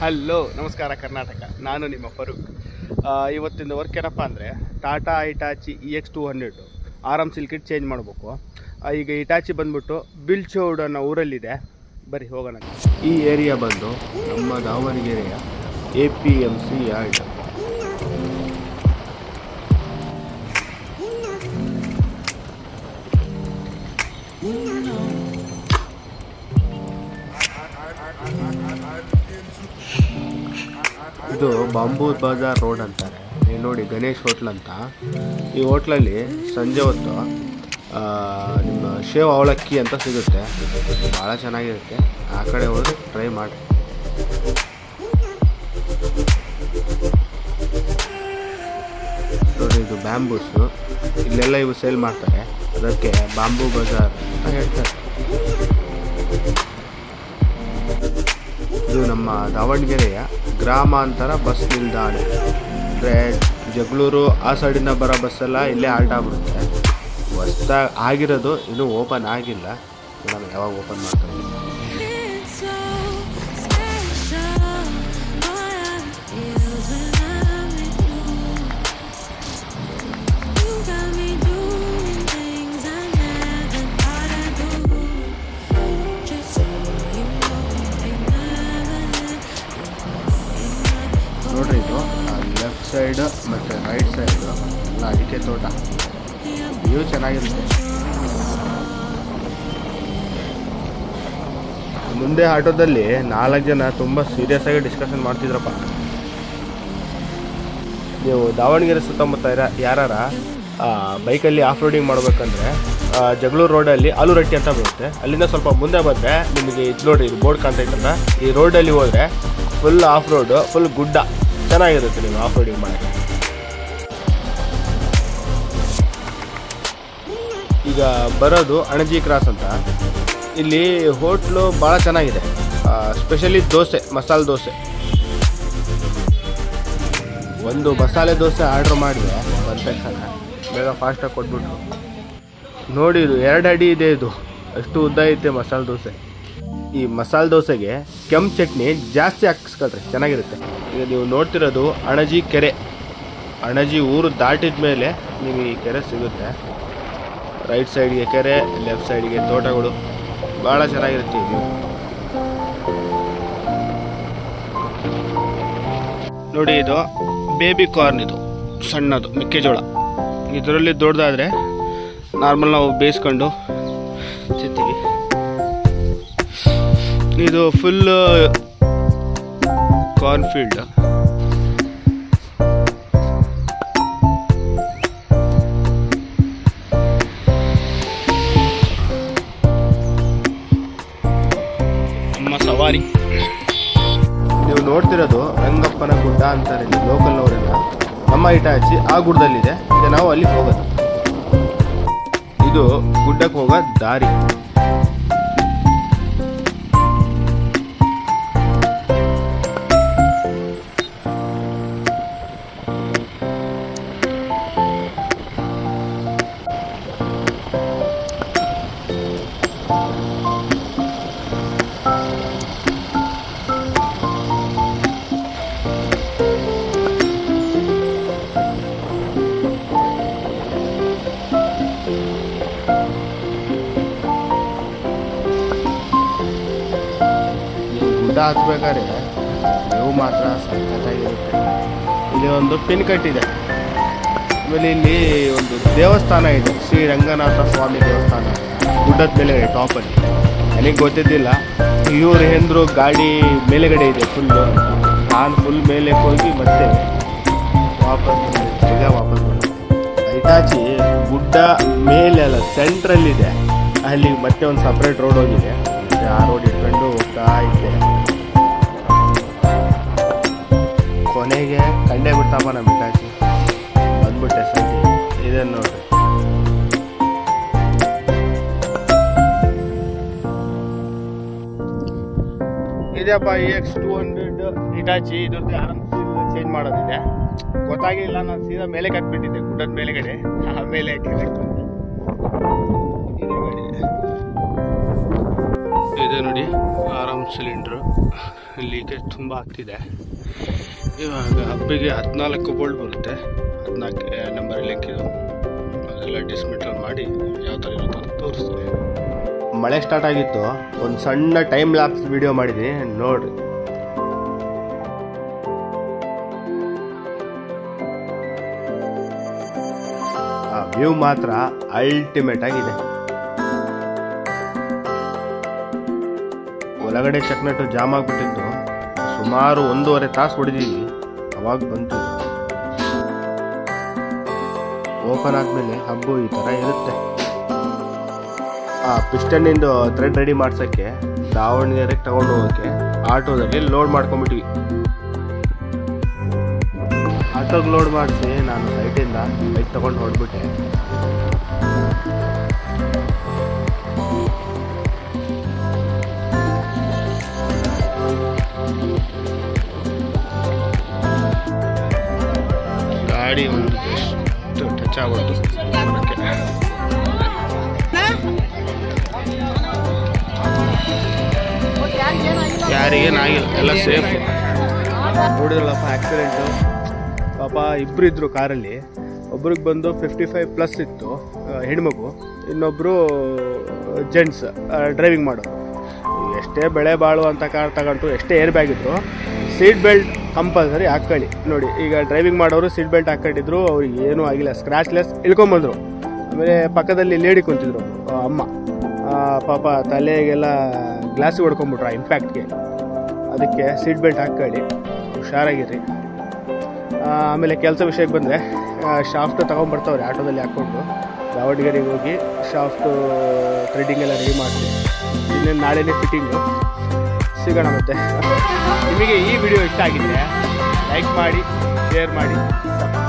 Hello ನಮಸ್ಕಾರ ಕರ್ನಾಟಕ, ನಾನು ನಿಮ್ಮ ಫರೂಕ್. ಇವತ್ತಿನ ವರ್ಕ್ ಏನಪ್ಪ ಅಂದರೆ ಟಾಟಾ ಹಿಟಾಚಿ EX200 ಆರಾಮ್ ಸಿಲ್ಕಿಟ್ ಚೇಂಜ್ ಮಾಡಬೇಕು. ಈಗ ಹಿಟಾಚಿ ಬಂದ್ಬಿಟ್ಟು ಬಿಲ್ಚೋಡ್ ಅನ್ನೋ ಊರಲ್ಲಿದೆ. ಬರೀ ಹೋಗೋಣ. ಈ ಏರಿಯಾ ಬಂದು ನಮ್ಮ ದಾವಣಗೆರೆಯ APMC ಯಾರ್ಡ್. ಇದು ಬಾಂಬೂ ಬಜಾರ್ ರೋಡ್ ಅಂತಾರೆ. ನೀವು ನೋಡಿ ಗಣೇಶ್ ಹೋಟ್ಲ್ ಅಂತ. ಈ ಹೋಟ್ಲಲ್ಲಿ ಸಂಜೆ ಹೊತ್ತು ನಿಮ್ಮ ಶೇವ್ ಅವಲಕ್ಕಿ ಅಂತ ಸಿಗುತ್ತೆ, ಭಾಳ ಚೆನ್ನಾಗಿರುತ್ತೆ. ಆ ಕಡೆ ಹೋಗಿ ಟ್ರೈ ಮಾಡಿ. ನೋಡಿ ಇದು ಬ್ಯಾಂಬೂಸು, ಇಲ್ಲೆಲ್ಲ ಇವು ಸೇಲ್ ಮಾಡ್ತಾರೆ, ಅದಕ್ಕೆ ಬಾಂಬೂ ಬಜಾರ್ ಅಂತ ಹೇಳ್ತಾರೆ. ಇದು ನಮ್ಮ ದಾವಣಗೆರೆಯ ಗ್ರಾಮಾಂತರ ಬಸ್ ನಿಲ್ದಾಣ. ಅಂದರೆ ಜಗಳೂರು ಆ ಸೈಡಿಂದ ಬರೋ ಬಸ್ಸೆಲ್ಲ ಇಲ್ಲೇ ಆಲ್ಟ್ ಆಗ್ಬಿಡುತ್ತೆ. ಹೊಸ್ದಾಗಿ ಆಗಿರೋದು ಇನ್ನೂ ಓಪನ್ ಆಗಿಲ್ಲ, ನಾನು ಯಾವಾಗ ಓಪನ್ ಮಾಡ್ತಾರೆ. ನೋಡ್ರಿ, ಇದು ಲೆಫ್ಟ್ ಸೈಡ್ ಮತ್ತು ರೈಟ್ ಸೈಡ್ ಎಲ್ಲ ಅಡಿಕೆ ತೋಟ. ವ್ಯೂ ಚೆನ್ನಾಗಿರುತ್ತೆ. ಮುಂದೆ ಆಟೋದಲ್ಲಿ 4 ಜನ ತುಂಬ ಸೀರಿಯಸ್ ಆಗಿ ಡಿಸ್ಕಷನ್ ಮಾಡ್ತಿದ್ರಪ್ಪ. ನೀವು ದಾವಣಗೆರೆ ಸುತ್ತಮುತ್ತ ಯಾರ ಬೈಕಲ್ಲಿ ಆಫ್ ರೋಡಿಂಗ್ ಮಾಡ್ಬೇಕಂದ್ರೆ ಜಗಳೂರು ರೋಡಲ್ಲಿ ಆಲೂರಟ್ಟಿ ಅಂತ ಬರುತ್ತೆ. ಅಲ್ಲಿಂದ ಸ್ವಲ್ಪ ಮುಂದೆ ಬಂದರೆ ನಿಮಗೆ ಇದು ನೋಡಿ, ಇದು ಬೋರ್ಡ್ ಕಾಣ್ತೈತಲ್ಲ, ಈ ರೋಡಲ್ಲಿ ಹೋದರೆ ಫುಲ್ ಆಫ್ ರೋಡು, ಫುಲ್ ಗುಡ್ಡ, ಚೆನ್ನಾಗಿರುತ್ತೆ ನೀವು ಆಫ್ ರೋಡಿಂಗ್ ಮಾಡೋಕ್ಕೆ. ಈಗ ಬರೋದು ಅಣಜಿ ಕ್ರಾಸ್ ಅಂತ. ಇಲ್ಲಿ ಹೋಟ್ಲು ಭಾಳ ಚೆನ್ನಾಗಿದೆ, ಸ್ಪೆಷಲಿ ದೋಸೆ, ಮಸಾಲೆ ದೋಸೆ. ಒಂದು ಮಸಾಲೆ ದೋಸೆ ಆರ್ಡ್ರ್ ಮಾಡಿದೆ, ಬಂದ ತಕ್ಷಣ ಬೇಗ ಫಾಸ್ಟಾಗಿ ಕೊಟ್ಬಿಟ್ರು. ನೋಡಿ, ಇದು 2 ಅಡಿ ಇದೆ, ಇದು ಅಷ್ಟು ಉದ್ದ ಐತೆ ಮಸಾಲೆ ದೋಸೆ. ಈ ಮಸಾಲೆ ದೋಸೆಗೆ ಕೆಂಪು ಚಟ್ನಿ ಜಾಸ್ತಿ ಹಾಕಿಸ್ಕೊಳ್ರಿ, ಚೆನ್ನಾಗಿರುತ್ತೆ. ಈಗ ನೀವು ನೋಡ್ತಿರೋದು ಅಣಜಿ ಕೆರೆ. ಅಣಜಿ ಊರು ದಾಟಿದ ಮೇಲೆ ನಿಮಗೆ ಈ ಕೆರೆ ಸಿಗುತ್ತೆ. ರೈಟ್ ಸೈಡ್ಗೆ ಕೆರೆ, ಲೆಫ್ಟ್ ಸೈಡ್ಗೆ ತೋಟಗಳು, ಭಾಳ ಚೆನ್ನಾಗಿರುತ್ತೆ ಇದು. ನೋಡಿ, ಇದು ಬೇಬಿ ಕಾರ್ನ್, ಇದು ಸಣ್ಣದು ಮೆಕ್ಕೆಜೋಳ. ಇದರಲ್ಲಿ ದೊಡ್ಡದಾದರೆ ನಾರ್ಮಲ್ ನಾವು ಬೇಯಿಸ್ಕೊಂಡು ತಿಂತೀವಿ. ಇದು ಫುಲ್ ಕಾರ್ನ್ ಫೀಲ್ಡ್. ನಮ್ಮ ಸವಾರಿ. ನೀವು ನೋಡ್ತಿರೋದು ರಂಗಪ್ಪನ ಗುಡ್ಡ ಅಂತಾರೆ ಲೋಕಲ್ನವರೆಲ್ಲ. ನಮ್ಮ ಹಿಟಾಚಿ ಆ ಗುಡ್ಡದಲ್ಲಿದೆ, ಈಗ ನಾವು ಅಲ್ಲಿ ಹೋಗೋದು. ಇದು ಗುಡ್ಡಕ್ಕೆ ಹೋಗೋ ದಾರಿ. ಗುಡ್ಡ ಹತ್ಬೇಕಾದ್ರೆ ವ್ಯೂ ಮಾತ್ರ ಸಖತ್ತಾಗಿರುತ್ತೆ. ಇಲ್ಲಿ ಒಂದು ಪಿನ್ ಕಟ್ಟಿದೆ. ಆಮೇಲೆ ಇಲ್ಲಿ ಒಂದು ದೇವಸ್ಥಾನ ಇದೆ, ಶ್ರೀ ರಂಗನಾಥ ಸ್ವಾಮಿ ದೇವಸ್ಥಾನ, ಗುಡ್ಡದ ಮೇಲೆಗಡೆ ಟಾಪಲ್ಲಿ. ನನಗೆ ಗೊತ್ತಿದ್ದಿಲ್ಲ. ಇವರು ಎಂದರು ಗಾಡಿ ಮೇಲೆಗಡೆ ಇದೆ ಫುಲ್ಲು. ನಾನು ಫುಲ್ ಮೇಲೆ ಹೋಗಿ ಮತ್ತೆ ವಾಪಸ್ ಬಂದೆ. ಹಿಟಾಚಿ ಗುಡ್ಡ ಮೇಲೆ ಅಲ್ಲ, ಸೆಂಟ್ರಲ್ಲಿದೆ. ಅಲ್ಲಿ ಮತ್ತೆ ಒಂದು ಸಪ್ರೇಟ್ ರೋಡ್ ಹೋಗಿದೆ, ಆ ರೋಡ್ ಇಟ್ಕೊಂಡು ಹೋಗ್ತಾ ಇದ್ದೆ. ಕೊನೆಗೆ ಕಂಡೇ ಬಿಡ್ತಪ್ಪ ನಮ್ಮ ಹಿಟಾಚಿ. ಬಂದ್ಬಿಟ್ಟೆ ಸಂಜೆ. ಇದನ್ನು ನೋಡ್ರಿ, ಇದೆಯಪ್ಪ EX200 ಹಿಟಾಚಿ. ಇದ್ರದ್ದು ಆರಾಮ್ ಚೇಂಜ್ ಮಾಡೋದಿದೆ. ಗೊತ್ತಾಗಿಲ್ಲ, ನಾನು ಸೀದಾ ಮೇಲೆ ಕಟ್ಬಿಟ್ಟಿದ್ದೆ ಗುಡ್ಡದ ಮೇಲೆಗಡೆ. ಆಮೇಲೆ ಇದೆ ನೋಡಿ ಆರಾಮ್ ಸಿಲಿಂಡ್ರು ಲೀಕೇಜ್ ತುಂಬ ಆಗ್ತಿದೆ. ಇವಾಗ ಹಬ್ಬಿಗೆ 14 ಬೋಲ್ಟ್ ಬರುತ್ತೆ, 14 ನಂಬರ್ ಲಿಂಕಿದು. ಅದೆಲ್ಲ ಡಿಸ್ಮೆಂಟಲ್ ಮಾಡಿ ಯಾವ ಥರ ಇರುತ್ತೆ ಅಂತ ತೋರಿಸ್ತೀನಿ. ಮಳೆ ಸ್ಟಾರ್ಟ್ ಆಗಿತ್ತು, ಒಂದು ಸಣ್ಣ ಟೈಮ್ ಲ್ಯಾಪ್ಸ್ ವಿಡಿಯೋ ಮಾಡಿದ್ದೀನಿ ನೋಡ್ರಿ. ಆ ವ್ಯೂ ಮಾತ್ರ ಅಲ್ಟಿಮೇಟ್ ಆಗಿದೆ. ಒಳಗಡೆ ಚಕ್ನಟ್ಟು ಜಾಮ್ ಆಗಿಬಿಟ್ಟಿದ್ದು, ಸುಮಾರು 1.5 ತಾಸು ಹೊಡೆದಿದ್ವಿ. ಅವಾಗ ಬಂತು. ಓಪನ್ ಆದಮೇಲೆ ಹಬ್ಬು ಈ ಥರ ಇರುತ್ತೆ. ಆ ಪಿಸ್ಟನ್ನಿಂದು ಥ್ರೆಡ್ ರೆಡಿ ಮಾಡ್ಸೋಕ್ಕೆ ದಾವಣಗೆರೆಗೆ ತಗೊಂಡು ಹೋಗೋಕ್ಕೆ ಆಟೋದಲ್ಲಿ ಲೋಡ್ ಮಾಡ್ಕೊಂಬಿಟ್ವಿ. ಆಟೋಗೆ ಲೋಡ್ ಮಾಡಿಸಿ ನಾನು ಸೈಟಿಂದ ಬೈಕ್ ತಗೊಂಡು ಹೊರಡ್ಬಿಟ್ಟೆ. ಗಾಡಿ ಒಂದು ಎಷ್ಟು ಟಚ್ ಆಗೋದು. ಯಾರಿಗೇನಾಗಿಲ್ಲ, ಎಲ್ಲ ಸೇಫ್. ನೋಡಿದ್ರಲ್ಲಪ್ಪ ಆಕ್ಸಿಡೆಂಟು. ಪಾಪ ಇಬ್ಬರು ಇದ್ದರು ಕಾರಲ್ಲಿ. ಒಬ್ರಿಗೆ ಬಂದು 55+ ಇತ್ತು ಹೆಣ್ಮಗು, ಇನ್ನೊಬ್ಬರು ಜೆಂಟ್ಸ್ ಡ್ರೈವಿಂಗ್ ಮಾಡೋರು. ಎಷ್ಟೇ ಬೆಳೆ ಬಾಳು ಅಂತ ಕಾರ್ ತಗೊಂಡು ಎಷ್ಟೇ ಏರ್ ಬ್ಯಾಗ್ ಇದ್ರು ಸೀಟ್ ಬೆಲ್ಟ್ ಕಂಪಲ್ಸರಿ ಹಾಕ್ಕೊಳ್ಳಿ. ನೋಡಿ ಈಗ ಡ್ರೈವಿಂಗ್ ಮಾಡೋರು ಸೀಟ್ ಬೆಲ್ಟ್ ಹಾಕ್ಕೊಂಡಿದ್ರು, ಅವ್ರಿಗೆ ಏನೂ ಆಗಿಲ್ಲ, ಸ್ಕ್ರ್ಯಾಚ್ಲೆಸ್ ಇಳ್ಕೊಂಬಂದರು. ಆಮೇಲೆ ಪಕ್ಕದಲ್ಲಿ ಲೇಡಿ ಕುಂತಿದ್ರು ಅಮ್ಮ, ಪಾಪ ತಲೆಗೆಲ್ಲ ಗ್ಲಾಸಿಗೆ ಹೊಡ್ಕೊಂಬಿಟ್ರು ಆ ಇಂಪ್ಯಾಕ್ಟ್ಗೆ. ಅದಕ್ಕೆ ಸೀಟ್ ಬೆಲ್ಟ್ ಹಾಕ್ಕೊಳ್ಳಿ, ಹುಷಾರಾಗಿರ್ರಿ. ಆಮೇಲೆ ಕೆಲಸ ವಿಷಯಕ್ಕೆ ಬಂದರೆ ಶಾಫ್ಟ್ ತೊಗೊಂಬರ್ತಾವ್ರೆ ಆಟೋದಲ್ಲಿ ಹಾಕ್ಕೊಂಡು. ದಾವಣಗೆರೆಗೆ ಹೋಗಿ ಶಾಫ್ಟು ಥ್ರೆಡ್ಡಿಂಗ್ ಎಲ್ಲ ರೆಡಿ ಮಾಡ್ತೀನಿ. ಇನ್ನೇನು ನಾಳೆನೇ ಫಿಟ್ಟಿಂಗು. ಸಿಗೋಣ ಮತ್ತೆ. ನಿಮಗೆ ಈ ವಿಡಿಯೋ ಇಷ್ಟ ಆಗಿದ್ದರೆ ಲೈಕ್ ಮಾಡಿ, ಶೇರ್ ಮಾಡಿ, ಸಬ್ಸ್ಕ್ರೈಬ್